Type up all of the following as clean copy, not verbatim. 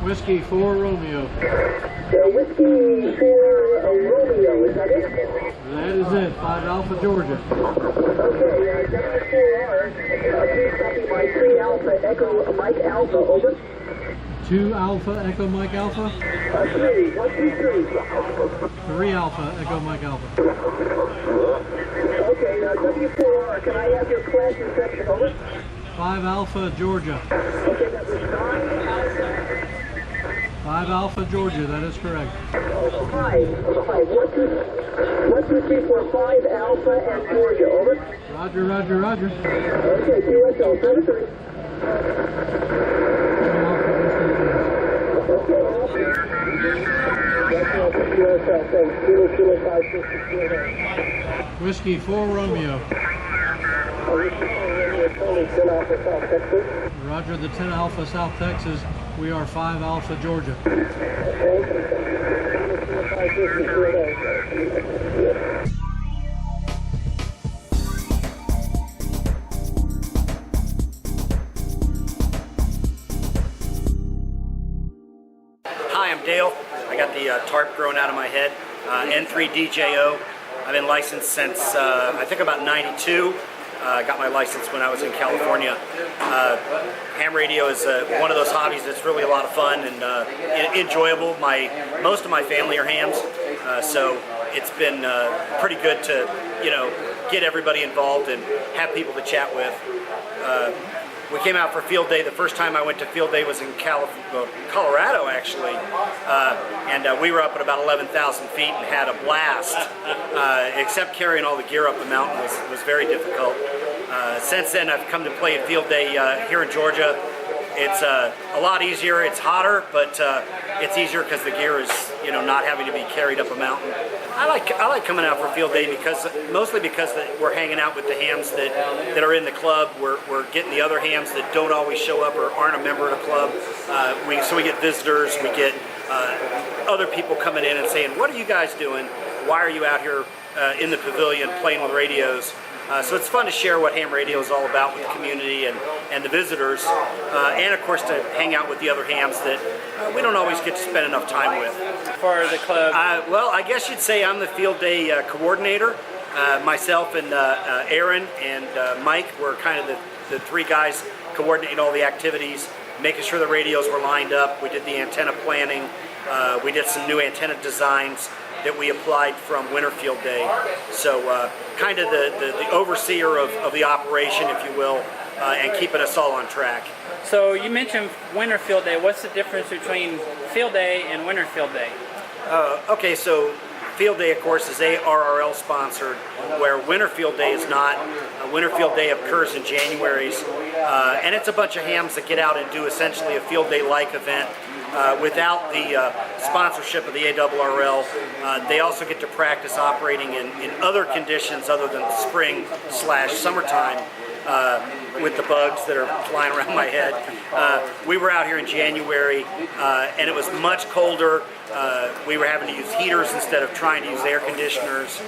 Whiskey 4 Romeo. Whiskey 4 Romeo, is that it? That is it. 5 Alpha Georgia. Okay, W4R, please copy my 3 Alpha Echo Mike Alpha, over. 2 Alpha Echo Mike Alpha. 3, 1, 2, 3. 3 Alpha Echo Mike Alpha. Okay, W4R, can I have your class and section, over? 5 Alpha Georgia. Okay, that was 5 Alpha Georgia, that is correct. 5. 1, 2, 3, 4, 5 Alpha and Georgia, over. Roger, roger, roger. Okay, QSL 73. Whiskey 4 Romeo. Roger, the 10 Alpha South Texas. We are 5 Alpha Georgia. Hi, I'm Dale. I got the tarp growing out of my head. N3DJO. I've been licensed since I think about '92. I got my license when I was in California. Ham radio is one of those hobbies that's really a lot of fun and enjoyable. Most of my family are hams, so it's been pretty good to get everybody involved and have people to chat with. We came out for field day. The first time I went to field day was in Colorado, actually, and we were up at about 11,000 feet and had a blast. Except carrying all the gear up the mountain was very difficult. Since then, I've come to play at field day here in Georgia. It's a lot easier. It's hotter, but it's easier because the gear is, not having to be carried up a mountain. I like coming out for field day mostly because we're hanging out with the hams that are in the club. We're getting the other hams that don't always show up or aren't a member of the club. So we get visitors. We get other people coming in and saying, "What are you guys doing? Why are you out here in the pavilion playing with radios?" So it's fun to share what ham radio is all about with the community and the visitors, and of course to hang out with the other hams that we don't always get to spend enough time with. For the club? Well, I guess you'd say I'm the field day coordinator. Myself and Aaron and Mike were kind of the 3 guys coordinating all the activities, making sure the radios were lined up. We did the antenna planning. We did some new antenna designs that we applied from Winter Field Day. So kind of the overseer of the operation, if you will, and keeping us all on track. So you mentioned Winter Field Day. What's the difference between Field Day and Winter Field Day? Okay, so Field Day, of course, is Arrl sponsored, where Winter Field Day is not. Winter Field Day occurs in Januaries, and it's a bunch of hams that get out and do essentially a Field Day-like event. Without the sponsorship of the Arrl, they also get to practice operating in other conditions other than spring/summertime with the bugs that are flying around my head. We were out here in January and it was much colder. We were having to use heaters instead of trying to use air conditioners.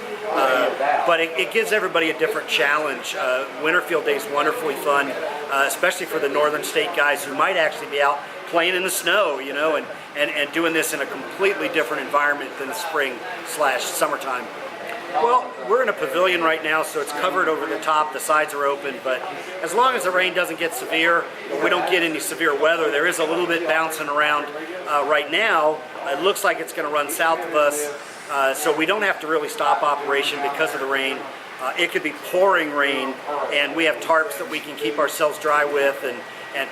But it gives everybody a different challenge. Winter Field Day is wonderfully fun, especially for the northern state guys who might actually be out playing in the snow, and doing this in a completely different environment than the spring/summertime. Well, we're in a pavilion right now, so it's covered over the top, the sides are open, but as long as the rain doesn't get severe, we don't get any severe weather. There is a little bit bouncing around right now. It looks like it's going to run south of us, so we don't have to really stop operation because of the rain. It could be pouring rain, and we have tarps that we can keep ourselves dry with and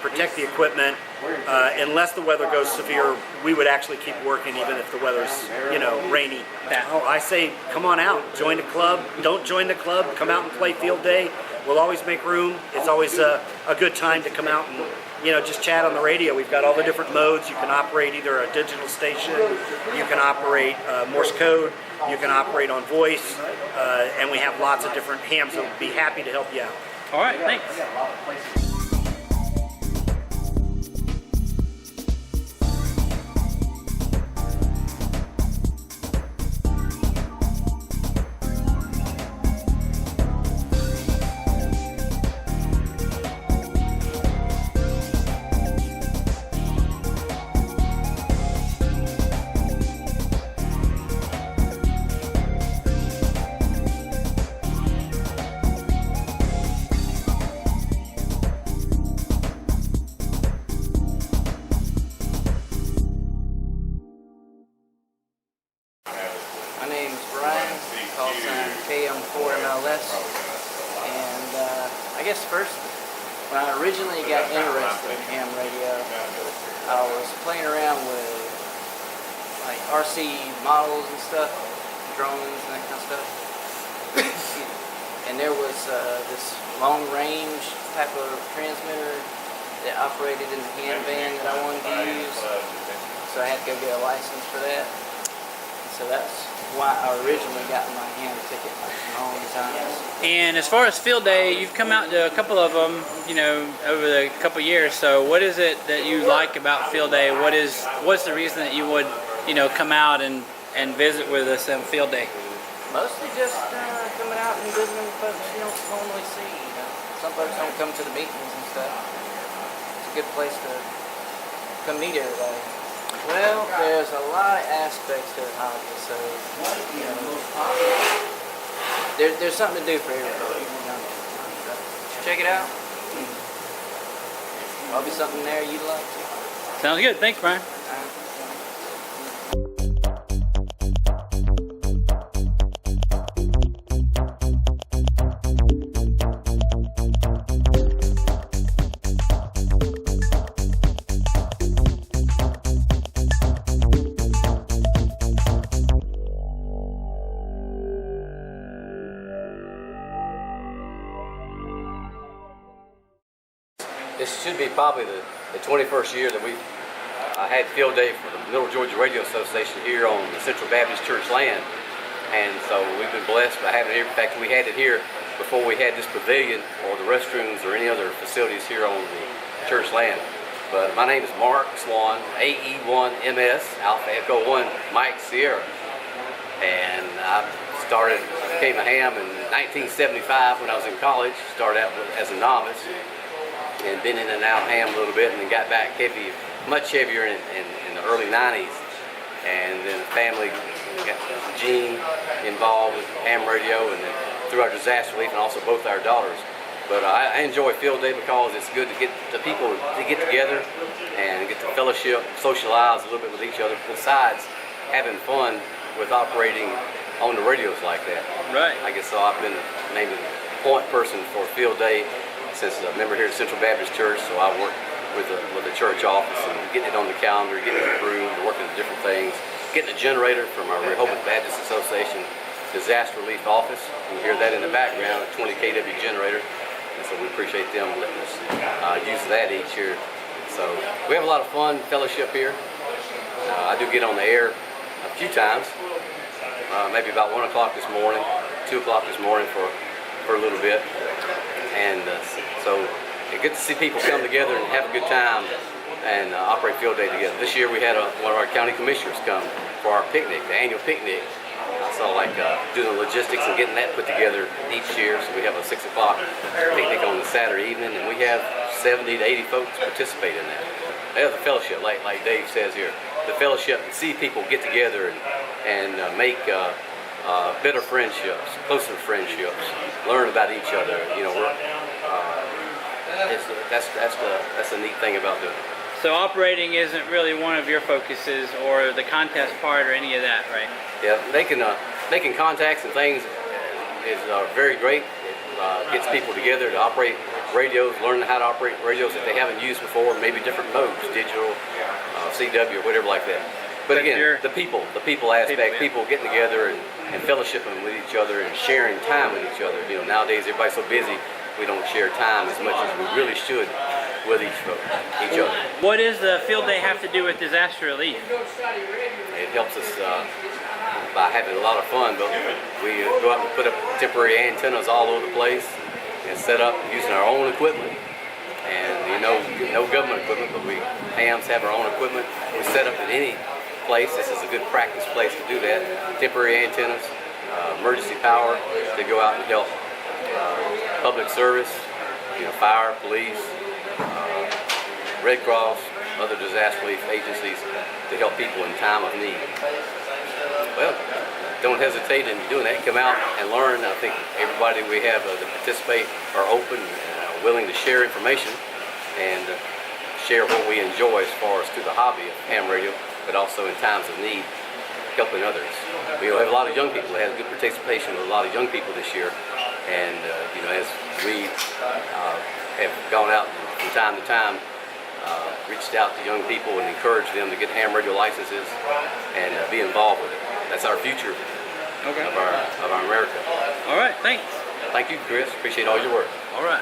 protect the equipment. Unless the weather goes severe, we would actually keep working even if the weather's, rainy. Oh, I say, come on out, join the club. Don't join the club, come out and play field day. We'll always make room. It's always a good time to come out and, just chat on the radio. We've got all the different modes. You can operate either a digital station, you can operate Morse code, you can operate on voice, and we have lots of different hams that will be happy to help you out. All right, thanks. guess first, when I originally got interested in ham radio, I was playing around with like RC models and stuff, drones and that kind of stuff. And there was this long range type of transmitter that operated in the hand band that I wanted to use. So I had to go get a license for that. So that's why I originally got my ham ticket a long time. And as far as field day, you've come out to a couple of them, you know, over the couple years. So what is it that you like about field day? What's the reason that you would, you know, come out and visit with us on field day? Mostly just coming out and visiting with folks you don't normally see. You know, some folks don't come to the meetings and stuff. It's a good place to come meet everybody. Well, there's a lot of aspects to the hobby, so you know, there's something to do for everybody. You know. Check it out. Probably something there you'd like to. Sounds good. Thanks, Brian. This should be probably the 21st year that we've had field day for the Middle Georgia Radio Association here on the Central Baptist Church land. And so we've been blessed by having it here. In fact, we had it here before we had this pavilion or the restrooms or any other facilities here on the church land. But my name is Mark Swan, AE1MS, Alpha Echo 1, Mike Cgarc. And I became a ham in 1975 when I was in college. Started out as a novice. And been in and out ham a little bit, and then got back heavy, much heavier in the early 90s. And then the family got Gene involved with ham radio, and then through our disaster relief, and also both our daughters. But I enjoy field day because it's good to get the people to get together and get to fellowship, socialize a little bit with each other, besides having fun with operating on the radios like that. Right. I guess so. I've been maybe the point person for field day since a member here at Central Baptist Church, so I work with the church office and getting it on the calendar, getting it approved, working on different things, getting a generator from our Rehoboth Baptist Association disaster relief office. You hear that in the background, a 20 kW generator, and so we appreciate them letting us use that each year. So we have a lot of fun fellowship here. I do get on the air a few times, maybe about 1 o'clock this morning, 2 o'clock this morning for a little bit. And so it's good to see people come together and have a good time and operate field day together. This year we had one of our county commissioners come for our picnic, the annual picnic. So like doing the logistics and getting that put together each year. So we have a 6 o'clock picnic on the Saturday evening, and we have 70 to 80 folks participate in that. There's a fellowship, like Dave says here. The fellowship, see people get together and make better friendships, closer friendships, learn about each other. You know, that's the neat thing about doing it. So operating isn't really one of your focuses, or the contest part, or any of that, right? Yeah, making contacts and things is very great. It gets people together to operate radios, learning how to operate radios that they haven't used before, maybe different modes, digital, CW, or whatever like that. But again, the people aspect, people getting together and fellowshipping with each other and sharing time with each other. You know, nowadays everybody's so busy, we don't share time as much as we really should with each other. What does the field day have to do with disaster relief? It helps us by having a lot of fun, but we go out and put up temporary antennas all over the place and set up using our own equipment. And you know, no government equipment, but we hams have our own equipment. We set up at any place. This is a good practice place to do that. Temporary antennas, emergency power to go out and help public service, you know, fire, police, Red Cross, other disaster relief agencies to help people in time of need. Well, don't hesitate in doing that. Come out and learn. I think everybody we have that participate are open and willing to share information and share what we enjoy as far as through the hobby of ham radio, but also in times of need, helping others. We have a lot of young people. We had good participation with a lot of young people this year, And as we have gone out from time to time, reached out to young people and encouraged them to get ham radio licenses and be involved with it. That's our future of our America. All right, thanks. Thank you, Chris. Appreciate all your work. All right.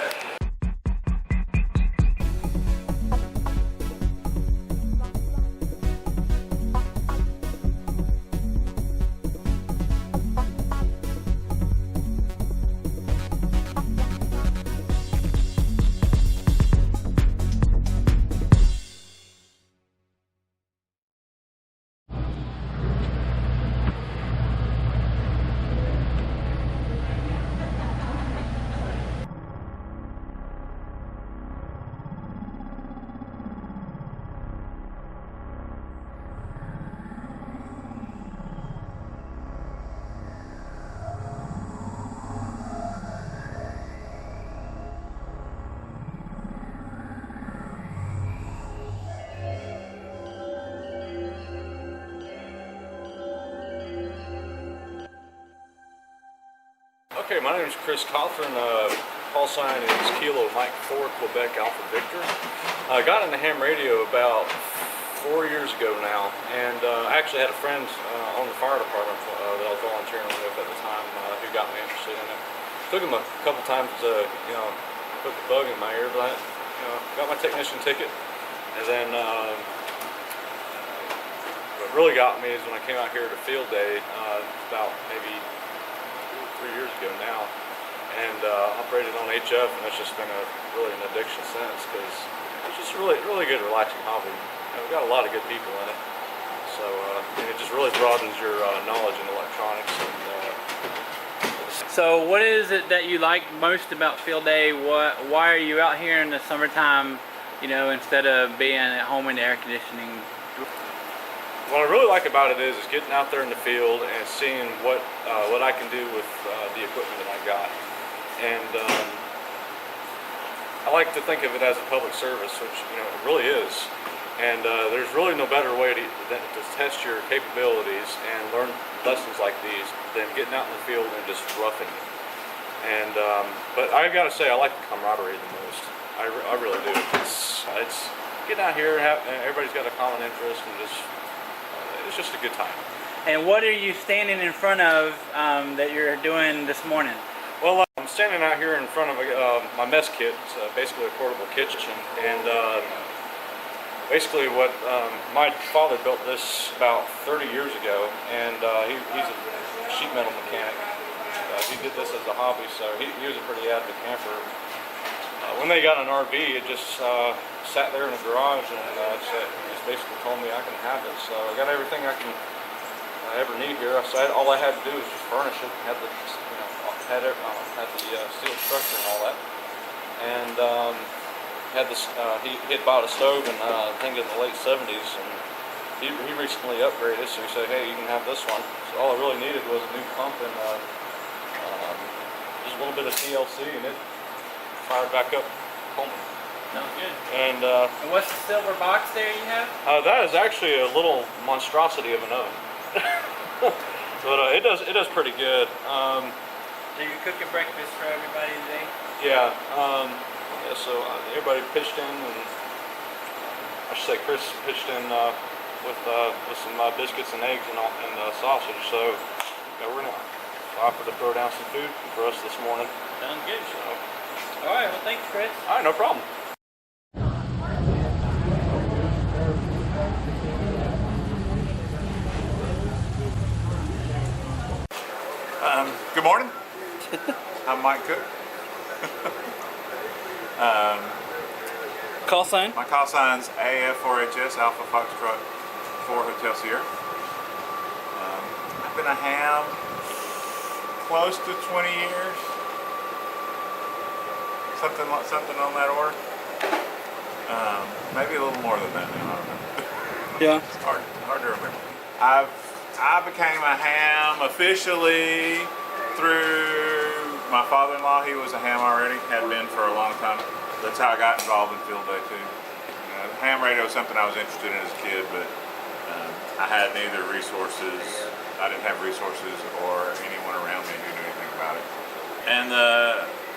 Okay, my name is Chris Cothran. Call sign is Kilo Mike 4 Quebec Alpha Victor. I got into ham radio about 4 years ago now, and I actually had a friend on the fire department that I was volunteering with at the time who got me interested in it. Took him a couple times to put the bug in my ear, but I got my technician ticket, and then what really got me is when I came out here to field day about maybe 3 years ago now, and operated on HF, and it's just been really an addiction since, because it's just really good, relaxing hobby. We've got a lot of good people in it, so and it just really broadens your knowledge in electronics. So what is it that you like most about field day? Why are you out here in the summertime, instead of being at home in the air conditioning? What I really like about it is getting out there in the field and seeing what I can do with the equipment that I got. And I like to think of it as a public service, which it really is. And there's really no better way than to test your capabilities and learn lessons like these than getting out in the field and just roughing it. And but I got to say, I like the camaraderie the most. I really do. It's getting out here and everybody's got a common interest, and it's just a good time. And what are you standing in front of that you're doing this morning? Well, I'm standing out here in front of my mess kit. It's basically a portable kitchen, and basically what my father built this about 30 years ago, and he's a sheet metal mechanic. He did this as a hobby, so he was a pretty avid camper. When they got an RV, it just sat there in the garage, and just basically told me I can have it. So I got everything I can ever need here. So all I had to do was just furnish it, had the steel structure and all that, and had this. He had bought a stove in I think in the late 70s, and he recently upgraded. So he said, "Hey, you can have this one." So all I really needed was a new pump and just a little bit of TLC, and it fired back up home. No, good. And what's the silver box there you have? that is actually a little monstrosity of an oven, but it does pretty good. So you're cooking breakfast for everybody today? Yeah. So everybody pitched in, and I should say Chris pitched in with some biscuits and eggs and sausage. So we're gonna offer to throw down some food for us this morning. Sounds good. So. All right. Well, thanks, Chris. All right, no problem. Good morning. I'm Mike Cook. Call sign? My call sign's AF4HS Alpha Foxtrot 4 Hotel Sierra. I've been a ham close to 20 years. Something on that order. Maybe a little more than that now. I don't know. Yeah. It's hard to remember. I became a ham officially through my father-in-law. He was a ham already, had been for a long time. That's how I got involved in field day too. Ham radio was something I was interested in as a kid, but I had neither resources. I didn't have resources or anyone around me who knew anything about it. And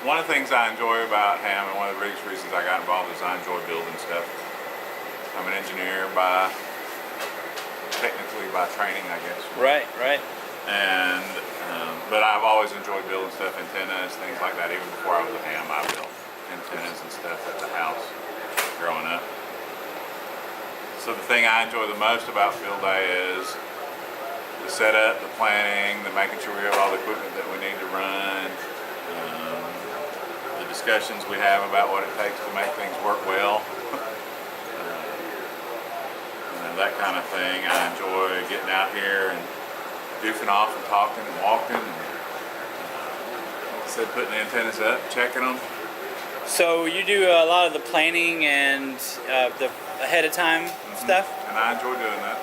one of the things I enjoy about ham, and one of the biggest reasons I got involved, is I enjoy building stuff. I'm an engineer technically by training, I guess. Right. And but I've always enjoyed building stuff, antennas, things like that. Even before I was a ham, I built antennas and stuff at the house growing up. So the thing I enjoy the most about field day is the setup, the planning, the making sure we have all the equipment that we need to run, the discussions we have about what it takes to make things work well. That kind of thing. I enjoy getting out here and goofing off and talking and walking and putting the antennas up, checking them. So you do a lot of the planning and the ahead of time stuff? And I enjoy doing that.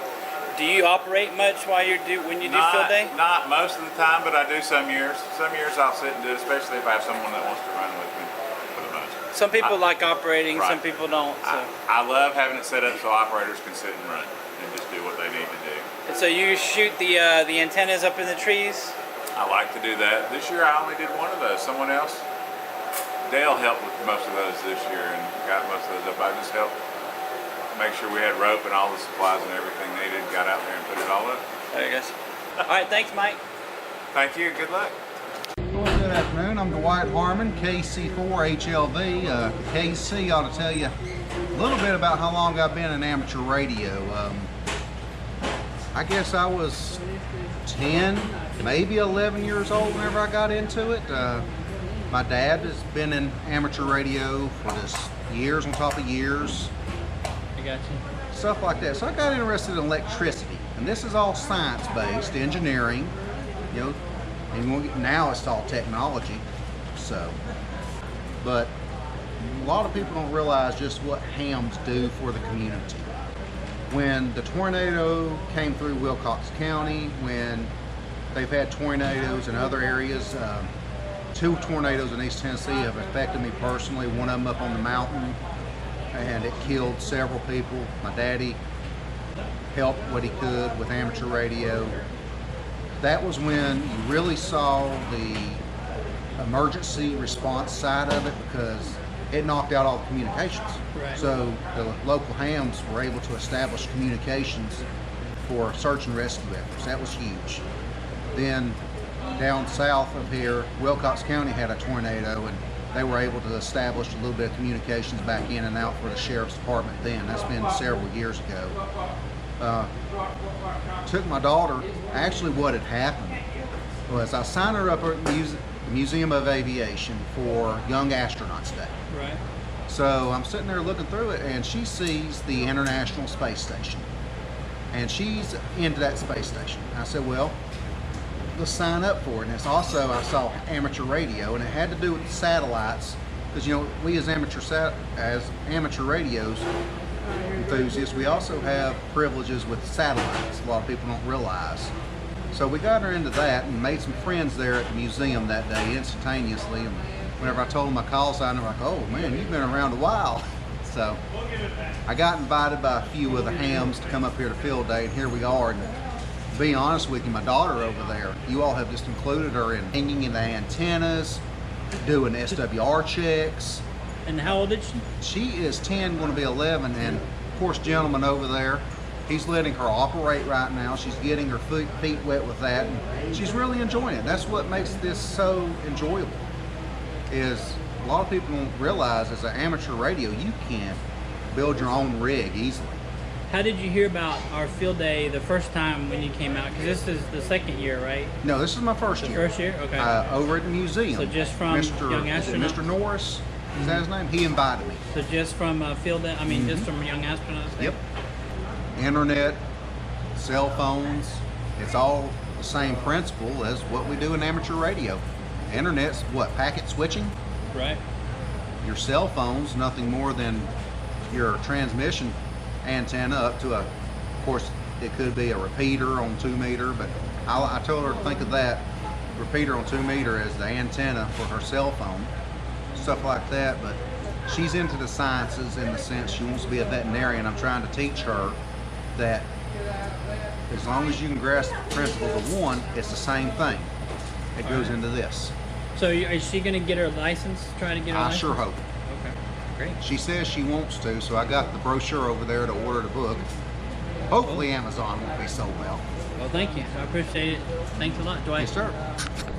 Do you operate much when you do field day? Not most of the time, but I do some years. Some years I'll sit and do it, especially if I have someone that wants to run with me for the most. Some people like operating, right. Some people don't. So. I love having it set up so operators can sit and run and just do what they need to do. And so you shoot the antennas up in the trees? I like to do that. This year I only did one of those. Someone else, Dale, helped with most of those this year and got most of those up. I just helped make sure we had rope and all the supplies and everything needed, got out there and put it all up. I guess. All right, thanks, Mike. Thank you. Good luck. Good afternoon. I'm Dwight Harmon, KC4HLV. KC ought to tell you a little bit about how long I've been in amateur radio. I guess I was 10, maybe 11 years old whenever I got into it. My dad has been in amateur radio for just years on top of years. I got you. Stuff like that. So I got interested in electricity, and this is all science-based, engineering, you know, and now it's all technology. So, but a lot of people don't realize just what hams do for the community. When the tornado came through Wilcox County, when they've had tornadoes in other areas, 2 tornadoes in East Tennessee have affected me personally. One of them up on the mountain, and it killed several people. My daddy helped what he could with amateur radio. That was when you really saw the emergency response side of it, because it knocked out all the communications. Right. So the local hams were able to establish communications for search and rescue efforts. That was huge. Then down south of here, Wilcox County had a tornado, and they were able to establish a little bit of communications back in and out for the sheriff's department then. That's been several years ago. Took my daughter, actually what had happened was I signed her up at the Museum of Aviation for Young Astronauts Day. Right. So I'm sitting there looking through it, and she sees the International Space Station. And she's into that space station. I said, well, let's sign up for it. And it's also, I saw amateur radio, and it had to do with satellites, because you know, we as amateur radios enthusiasts, we also have privileges with satellites. A lot of people don't realize. So we got her into that and made some friends there at the museum that day instantaneously. And whenever I told them my call sign, they're like, oh man, you've been around a while. So I got invited by a few of the hams to come up here to field day, and here we are. And to be honest with you, my daughter over there, you all have just included her in hanging in the antennas, doing SWR checks. And how old is she? She is 10, going to be 11, and of course, gentleman over there, he's letting her operate right now. She's getting her feet wet with that, and she's really enjoying it. That's what makes this so enjoyable, is a lot of people don't realize as an amateur radio, you can build your own rig easily. How did you hear about our field day the first time when you came out? Because this is the second year, right? No, this is my first year. First year? Okay. Over at the museum. So just from Young Astronauts? Mr. Norris, is that his name? He invited me. So just from field day, just from Young Astronauts Day? Yep. Internet, cell phones, it's all the same principle as what we do in amateur radio. Internet's what, packet switching? Right. Your cell phone's nothing more than your transmission antenna up to of course, it could be a repeater on 2 meter, but I told her to think of that repeater on 2 meter as the antenna for her cell phone, stuff like that. But she's into the sciences in the sense she wants to be a veterinarian. I'm trying to teach her that as long as you can grasp the principles of one, it's the same thing. It goes into this. So is she going to get her license? Try to get her I license? sure hope. Okay, great. She says she wants to, so I got the brochure over there to order the book. Hopefully Amazon won't be so well. Well, thank you. I appreciate it. Thanks a lot, Dwight. Yes, sir.